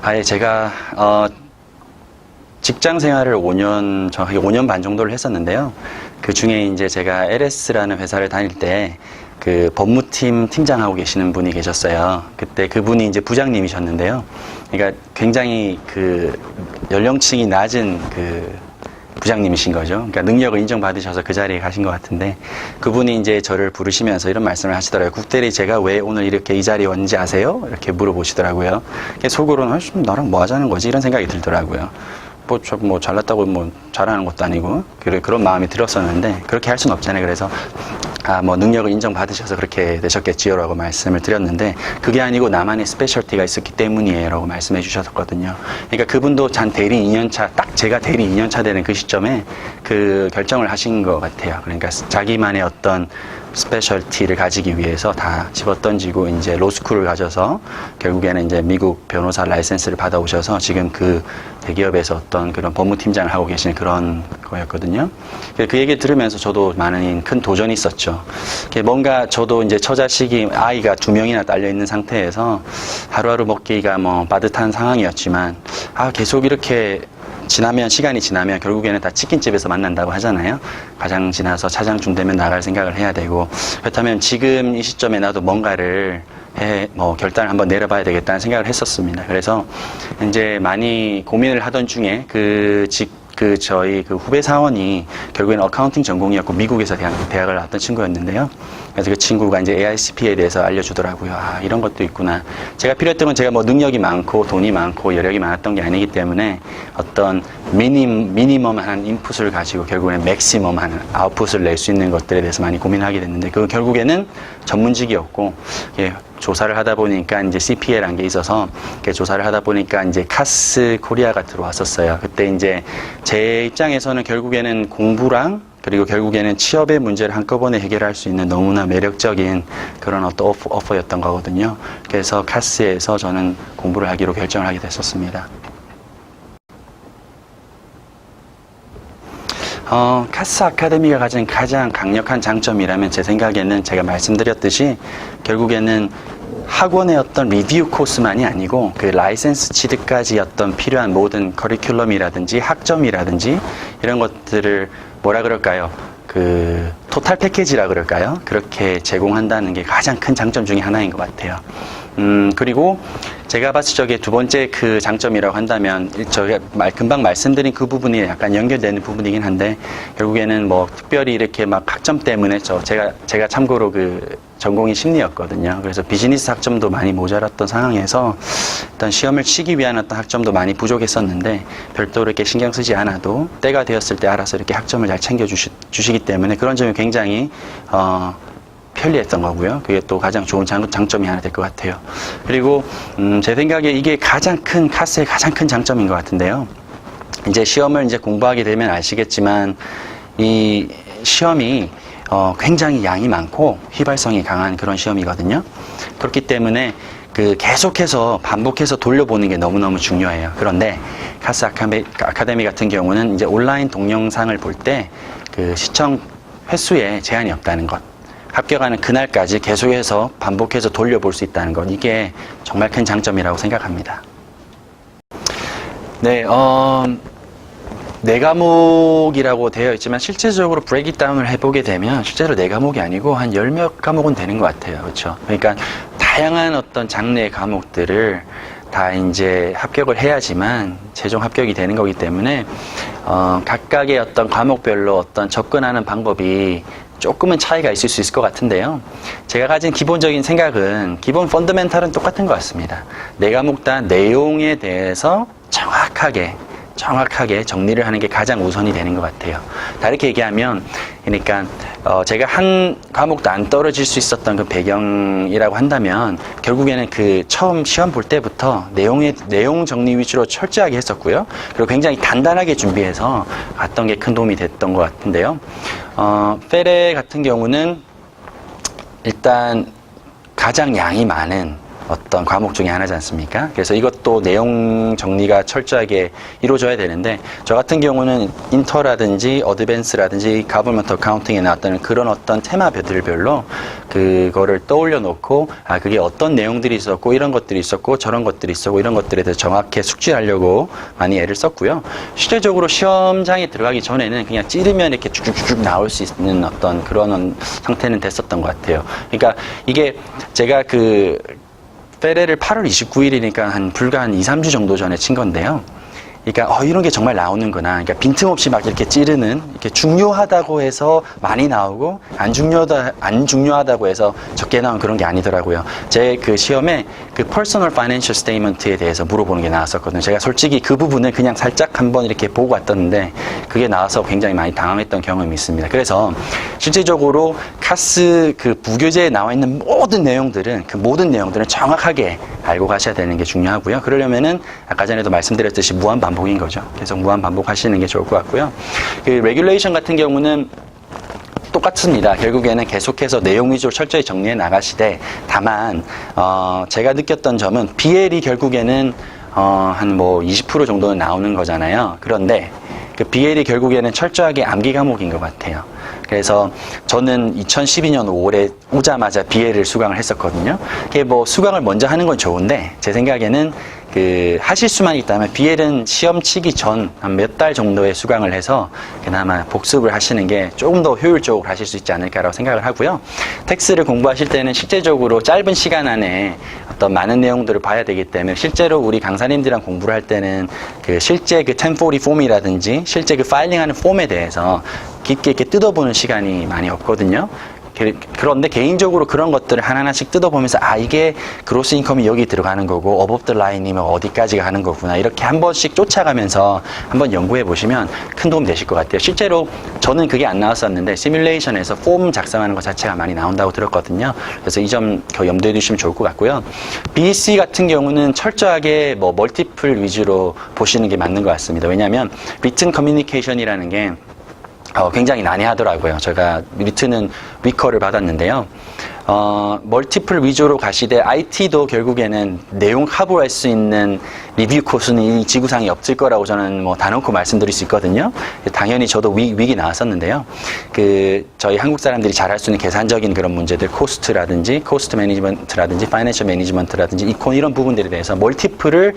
예, 제가 직장 생활을 정확하게 5년 반 정도를 했었는데요. 그 중에 이제 제가 LS라는 회사를 다닐 때 그 법무팀 팀장하고 계시는 분이 계셨어요. 그때 그분이 이제 부장님이셨는데요. 그러니까 굉장히 그 연령층이 낮은 그 부장님이신 거죠. 그러니까 능력을 인정받으셔서 그 자리에 가신 것 같은데, 그분이 이제 저를 부르시면서 이런 말씀을 하시더라고요. 국대리, 제가 왜 오늘 이렇게 이 자리에 왔는지 아세요? 이렇게 물어보시더라고요. 속으로는 나랑 뭐 하자는 거지? 이런 생각이 들더라고요. 뭐 잘났다고 뭐 잘하는 것도 아니고 그런 마음이 들었었는데, 그렇게 할 수는 없잖아요. 그래서 뭐 능력을 인정받으셔서 그렇게 되셨겠지요 라고 말씀을 드렸는데, 그게 아니고 나만의 스페셜티가 있었기 때문이에요 라고 말씀해 주셨거든요. 그러니까 그분도 대리 2년차, 딱 제가 대리 2년차 되는 그 시점에 그 결정을 하신 것 같아요. 그러니까 자기만의 어떤 스페셜티를 가지기 위해서 다 집어던지고 이제 로스쿨을 가셔서 결국에는 이제 미국 변호사 라이센스를 받아오셔서 지금 그 대기업에서 어떤 그런 법무팀장을 하고 계시는 그런 거였거든요. 그 얘기 들으면서 저도 많은 큰 도전이 있었죠. 뭔가 저도 이제 처자식이, 아이가 2명이나 딸려 있는 상태에서 하루하루 먹기가 뭐 빠듯한 상황이었지만, 계속 이렇게 시간이 지나면 결국에는 다 치킨집에서 만난다고 하잖아요. 가장 지나서 차장쯤 되면 나갈 생각을 해야 되고, 그렇다면 지금 이 시점에 나도 뭔가를 결단을 한번 내려봐야 되겠다는 생각을 했었습니다. 그래서 이제 많이 고민을 하던 중에 저희 후배 사원이 결국에는 어카운팅 전공이었고 미국에서 대학을 나왔던 친구였는데요. 그래서 그 친구가 이제 AICP에 대해서 알려주더라고요. 이런 것도 있구나. 제가 필요했던 건, 제가 뭐 능력이 많고 돈이 많고 여력이 많았던 게 아니기 때문에 어떤 미니멈한 인풋을 가지고 결국에는 맥시멈한 아웃풋을 낼 수 있는 것들에 대해서 많이 고민하게 됐는데, 그 결국에는 전문직이었고, 조사를 하다 보니까 이제 CPA라는 게 있어서 조사를 하다 보니까 이제 카스 코리아가 들어왔었어요. 그때 이제 제 입장에서는 결국에는 공부랑 그리고 결국에는 취업의 문제를 한꺼번에 해결할 수 있는 너무나 매력적인 그런 어떤 오퍼였던 거거든요. 그래서 카스에서 저는 공부를 하기로 결정을 하게 됐었습니다. 카스 아카데미가 가진 가장 강력한 장점이라면, 제 생각에는 제가 말씀드렸듯이 결국에는 학원의 어떤 리뷰 코스만이 아니고 그 라이센스 취득까지 어떤 필요한 모든 커리큘럼이라든지 학점이라든지 이런 것들을 뭐라 그럴까요? 그 토탈 패키지라 그럴까요? 그렇게 제공한다는 게 가장 큰 장점 중에 하나인 것 같아요. 그리고 제가 봤을 적에 두 번째 그 장점이라고 한다면, 저희가 금방 말씀드린 그 부분이 약간 연결되는 부분이긴 한데, 결국에는 뭐 특별히 이렇게 막 학점 때문에 제가 참고로 그 전공이 심리였거든요. 그래서 비즈니스 학점도 많이 모자랐던 상황에서 일단 시험을 치기 위한 어떤 학점도 많이 부족했었는데, 별도로 이렇게 신경 쓰지 않아도 때가 되었을 때 알아서 이렇게 학점을 잘 챙겨 주시기 때문에 그런 점이 굉장히 편리했던 거고요. 그게 또 가장 좋은 장점이 하나 될 것 같아요. 그리고 제 생각에 이게 카스의 가장 큰 장점인 것 같은데요. 이제 시험을 이제 공부하게 되면 아시겠지만, 이 시험이 굉장히 양이 많고 휘발성이 강한 그런 시험이거든요. 그렇기 때문에 계속해서 반복해서 돌려보는 게 너무너무 중요해요. 그런데 카스 아카데미 같은 경우는 이제 온라인 동영상을 볼 때 그 시청 횟수에 제한이 없다는 것, 합격하는 그날까지 계속해서 반복해서 돌려볼 수 있다는 것, 이게 정말 큰 장점이라고 생각합니다. 네, 4과목이라고 되어 있지만 실제적으로 브레이크 다운을 해보게 되면 실제로 4과목이 아니고 한 10몇 과목은 되는 것 같아요. 그렇죠? 그러니까 다양한 어떤 장르의 과목들을 다 이제 합격을 해야지만 최종 합격이 되는 거기 때문에 각각의 어떤 과목별로 어떤 접근하는 방법이 조금은 차이가 있을 수 있을 것 같은데요. 제가 가진 기본적인 생각은, 기본 펀더멘탈은 똑같은 것 같습니다. 4과목 다 내용에 대해서 정확하게 정리를 하는 게 가장 우선이 되는 것 같아요. 다르게 얘기하면, 그러니까 제가 한 과목도 안 떨어질 수 있었던 그 배경이라고 한다면, 결국에는 그 처음 시험 볼 때부터 내용 정리 위주로 철저하게 했었고요. 그리고 굉장히 단단하게 준비해서 갔던 게 큰 도움이 됐던 것 같은데요. 페레 같은 경우는 일단 가장 양이 많은 어떤 과목 중에 하나지 않습니까? 그래서 이것도 내용 정리가 철저하게 이루어져야 되는데, 저 같은 경우는 인터라든지 어드밴스라든지 가버먼트 어카운팅에 나왔던 그런 어떤 테마별로 그거를 떠올려 놓고, 아, 그게 어떤 내용들이 있었고, 이런 것들이 있었고, 저런 것들이 있었고, 이런 것들에 대해서 정확히 숙지하려고 많이 애를 썼고요. 실제적으로 시험장에 들어가기 전에는 그냥 찌르면 이렇게 쭉쭉쭉 나올 수 있는 어떤 그런 상태는 됐었던 것 같아요. 그러니까 이게 제가 페레를 8월 29일이니까 불과 한 2, 3주 정도 전에 친 건데요. 그러니까 이런 게 정말 나오는구나. 그러니까 빈틈없이 막 이렇게 찌르는, 이렇게 중요하다고 해서 많이 나오고 안 중요하다고 해서 적게 나온 그런 게 아니더라고요. 제 그 시험에 그 Personal Financial Statement에 대해서 물어보는 게 나왔었거든요. 제가 솔직히 그 부분을 그냥 살짝 한번 이렇게 보고 왔었는데 그게 나와서 굉장히 많이 당황했던 경험이 있습니다. 그래서 실질적으로 카스 그 부교재에 나와 있는 모든 내용들은 정확하게 알고 가셔야 되는 게 중요하고요. 그러려면은 아까 전에도 말씀드렸듯이 무한 반복인 거죠. 계속 무한 반복하시는 게 좋을 것 같고요. 그 레귤레이션 같은 경우는 똑같습니다. 결국에는 계속해서 내용 위주로 철저히 정리해 나가시되, 다만 제가 느꼈던 점은 BL이 결국에는 한 20% 정도는 나오는 거잖아요. 그런데 그 BL이 결국에는 철저하게 암기 과목인 것 같아요. 그래서 저는 2012년 5월에 오자마자 BL을 수강을 했었거든요. 그게 수강을 먼저 하는 건 좋은데, 제 생각에는 하실 수만 있다면 BL은 시험 치기 전 한 몇 달 정도에 수강을 해서 그나마 복습을 하시는 게 조금 더 효율적으로 하실 수 있지 않을까라고 생각을 하고요. 텍스를 공부하실 때는 실제적으로 짧은 시간 안에 어떤 많은 내용들을 봐야 되기 때문에, 실제로 우리 강사님들이랑 공부를 할 때는 실제 1040 폼이라든지 실제 파일링하는 폼에 대해서 깊게 이렇게 뜯어보는 시간이 많이 없거든요. 그런데 개인적으로 그런 것들을 하나하나씩 뜯어보면서, 아, 이게 그로스 인컴이 여기 들어가는 거고 어버브 더 라인이면 어디까지가 하는 거구나, 이렇게 한 번씩 쫓아가면서 한번 연구해 보시면 큰 도움 되실 것 같아요. 실제로 저는 그게 안 나왔었는데 시뮬레이션에서 폼 작성하는 것 자체가 많이 나온다고 들었거든요. 그래서 이 점 염두에 두시면 좋을 것 같고요. BC 같은 경우는 철저하게 멀티플 위주로 보시는 게 맞는 것 같습니다. 왜냐하면 리튼 커뮤니케이션이라는 게 굉장히 난해하더라고요. 제가 리튼은 위커를 받았는데요. 멀티플 위주로 가시되 IT도 결국에는 내용 커버할 수 있는 리뷰 코스는 이 지구상에 없을 거라고 저는 단언코 말씀드릴 수 있거든요. 당연히 저도 위기 나왔었는데요. 저희 한국 사람들이 잘 할 수 있는 계산적인 그런 문제들, 코스트 매니지먼트라든지 파이낸셜 매니지먼트라든지 이콘, 이런 부분들에 대해서 멀티플을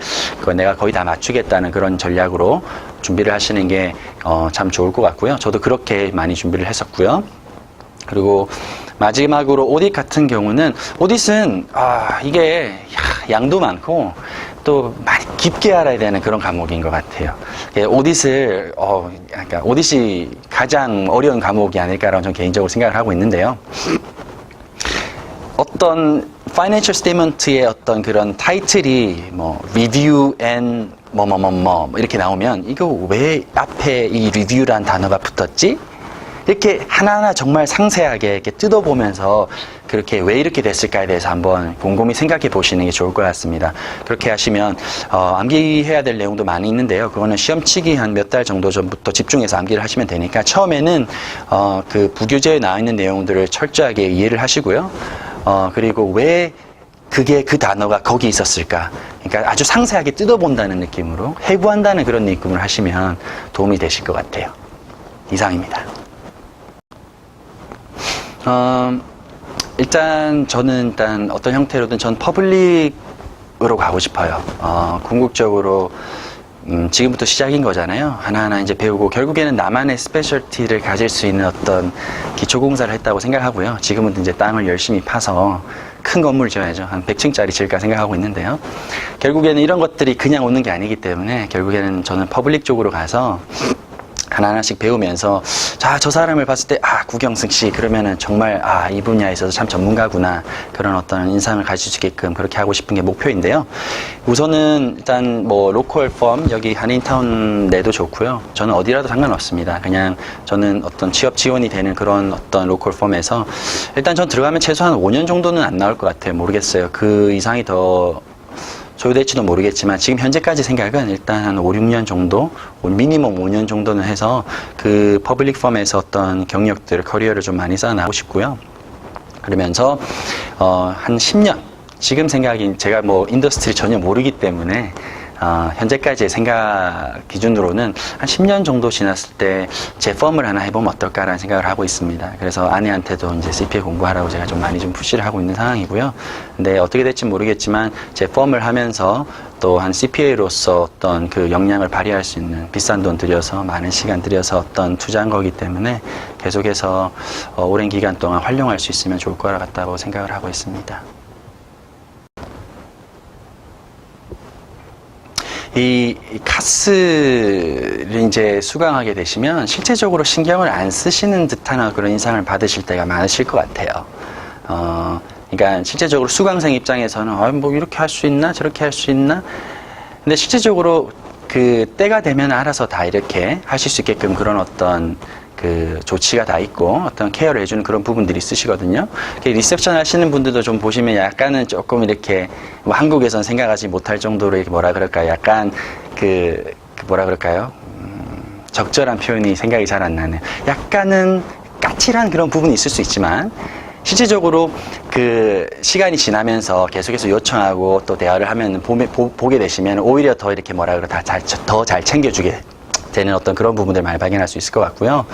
내가 거의 다 맞추겠다는 그런 전략으로 준비를 하시는 게 참 좋을 것 같고요. 저도 그렇게 많이 준비를 했었고요. 그리고 마지막으로 오딧 같은 경우는, 오딧은 이게 양도 많고 또 많이 깊게 알아야 되는 그런 과목인 것 같아요. 오딧을 그러니까 오딧이 가장 어려운 과목이 아닐까라고 저는 개인적으로 생각을 하고 있는데요. 어떤 파이낸셜 스테이트먼트의 어떤 그런 타이틀이 리뷰 앤 이렇게 나오면, 이거 왜 앞에 이 리뷰란 단어가 붙었지? 이렇게 하나하나 정말 상세하게 이렇게 뜯어보면서 그렇게 왜 이렇게 됐을까에 대해서 한번 곰곰이 생각해 보시는 게 좋을 것 같습니다. 그렇게 하시면 암기해야 될 내용도 많이 있는데요. 그거는 시험 치기 한 몇 달 정도 전부터 집중해서 암기를 하시면 되니까, 처음에는 그 부교재에 나와 있는 내용들을 철저하게 이해를 하시고요. 그리고 왜 그 단어가 거기 있었을까? 그러니까 아주 상세하게 뜯어본다는 느낌으로, 해부한다는 그런 느낌으로 하시면 도움이 되실 것 같아요. 이상입니다. 저는 어떤 형태로든 전 퍼블릭으로 가고 싶어요. 궁극적으로 지금부터 시작인 거잖아요. 하나하나 이제 배우고 결국에는 나만의 스페셜티를 가질 수 있는 어떤 기초공사를 했다고 생각하고요. 지금은 이제 땅을 열심히 파서 큰 건물 지어야죠. 한 100층짜리 지을까 생각하고 있는데요. 결국에는 이런 것들이 그냥 오는 게 아니기 때문에, 결국에는 저는 퍼블릭 쪽으로 가서 하나하나씩 배우면서, 저 사람을 봤을 때, 구경승 씨, 그러면은 정말, 이 분야에 있어서 참 전문가구나, 그런 어떤 인상을 가질 수 있게끔 그렇게 하고 싶은 게 목표인데요. 우선은 일단 로컬 펌, 여기 한인타운 내도 좋고요. 저는 어디라도 상관없습니다. 그냥 저는 어떤 취업 지원이 되는 그런 어떤 로컬 펌에서 일단 전 들어가면 최소한 5년 정도는 안 나올 것 같아요. 모르겠어요. 그 이상이 더 소요될지도 모르겠지만, 지금 현재까지 생각은 일단 한 5, 6년 정도, 미니멈 5년 정도는 해서 그 퍼블릭 펌에서 어떤 경력들, 커리어를 좀 많이 쌓아나가고 싶고요. 그러면서 한 10년 지금 생각이 제가 뭐 인더스트리 전혀 모르기 때문에 현재까지의 생각 기준으로는 한 10년 정도 지났을 때 제 펌을 하나 해보면 어떨까라는 생각을 하고 있습니다. 그래서 아내한테도 이제 CPA 공부하라고 제가 좀 많이 좀 푸시를 하고 있는 상황이고요. 근데 어떻게 될지 모르겠지만 제 펌을 하면서 또 한 CPA로서 어떤 그 역량을 발휘할 수 있는 비싼 돈 들여서 많은 시간 들여서 어떤 투자한 거기 때문에 계속해서 오랜 기간 동안 활용할 수 있으면 좋을 것 같다고 생각을 하고 있습니다. 이 카스를 이제 수강하게 되시면 실제적으로 신경을 안 쓰시는 듯한 그런 인상을 받으실 때가 많으실 것 같아요. 그러니까 실제적으로 수강생 입장에서는 뭐 이렇게 할 수 있나 저렇게 할 수 있나. 근데 실제적으로 그 때가 되면 알아서 다 이렇게 하실 수 있게끔 그런 어떤 그 조치가 다 있고 어떤 케어를 해주는 그런 부분들이 있으시거든요. 리셉션 하시는 분들도 좀 보시면 약간은 조금 이렇게 뭐 한국에선 생각하지 못할 정도로 이렇게 뭐라 그럴까요? 약간 그 뭐라 그럴까요? 적절한 표현이 생각이 잘 안 나네요. 약간은 까칠한 그런 부분이 있을 수 있지만 실질적으로 그 시간이 지나면서 계속해서 요청하고 또 대화를 하면 보게 되시면 오히려 더 이렇게 뭐라 그래 더 잘 챙겨주게 되는 어떤 그런 부분들을 많이 발견할 수 있을 것 같고요.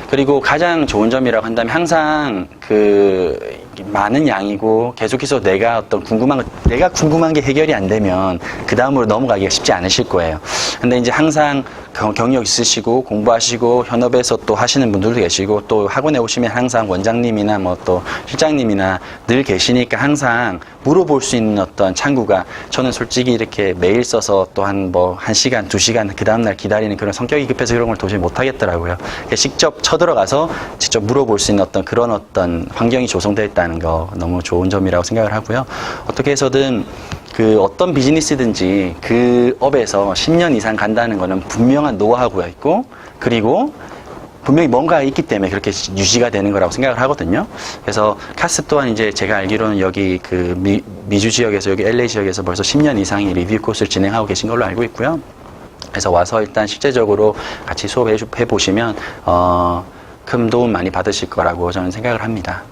그리고 가장 좋은 점이라고 한다면 항상 그 많은 양이고 계속해서 내가 궁금한 게 해결이 안 되면 그 다음으로 넘어가기가 쉽지 않으실 거예요. 근데 이제 항상 경력 있으시고 공부하시고 현업에서 또 하시는 분들도 계시고 또 학원에 오시면 항상 원장님이나 뭐 또 실장님이나 늘 계시니까 항상 물어볼 수 있는 어떤 창구가 저는 솔직히 이렇게 메일 써서 또 한 1시간, 2시간 그 다음날 기다리는 그런 성격이 급해서 그런 걸 도저히 못 하겠더라고요. 직접 쳐들어가서 직접 물어볼 수 있는 어떤 그런 어떤 환경이 조성되어 있다는 거 너무 좋은 점이라고 생각을 하고요. 어떻게 해서든 그 어떤 비즈니스든지 그 업에서 10년 이상 간다는 거는 분명한 노하우가 있고 그리고 분명히 뭔가 있기 때문에 그렇게 유지가 되는 거라고 생각을 하거든요. 그래서 카스 또한 이제 제가 알기로는 여기 그 미주 지역에서 여기 LA 지역에서 벌써 10년 이상의 리뷰 코스를 진행하고 계신 걸로 알고 있고요. 그래서 와서 일단 실제적으로 같이 수업해 보시면 큰 도움 많이 받으실 거라고 저는 생각을 합니다.